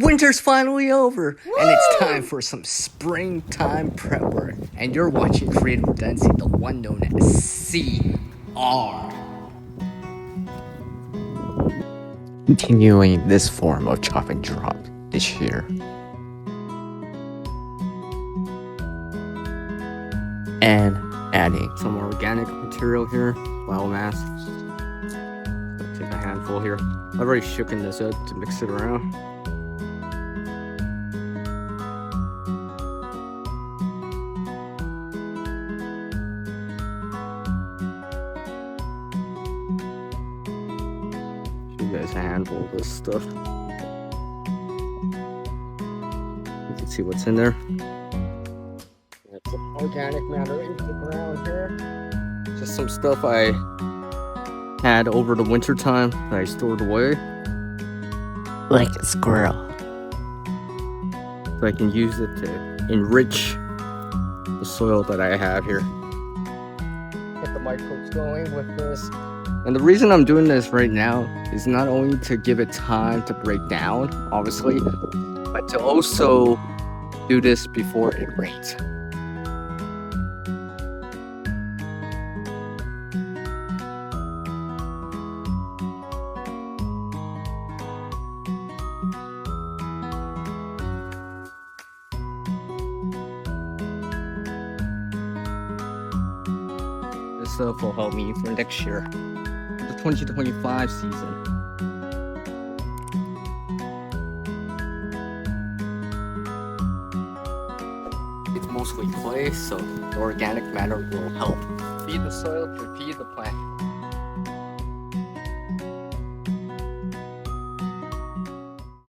Winter's finally over, and it's time for some springtime prep work. And you're watching Redundancy, the one known as CR. Continuing this form of chop and drop this year. And adding some organic material here, biomass. Take a handful here. I've already shooken this up to mix it around. You guys a handful of this stuff. You can see what's in there. That's some organic matter into the ground here. Just some stuff I had over the winter time that I stored away. Like a squirrel. So I can use it to enrich the soil that I have here. Get the microbes going with this. And the reason I'm doing this right now is not only to give it time to break down, obviously, but to also do this before it rains. This stuff will help me for next year, the 2025 season. It's mostly clay, so the organic matter will help feed the soil to feed the plant.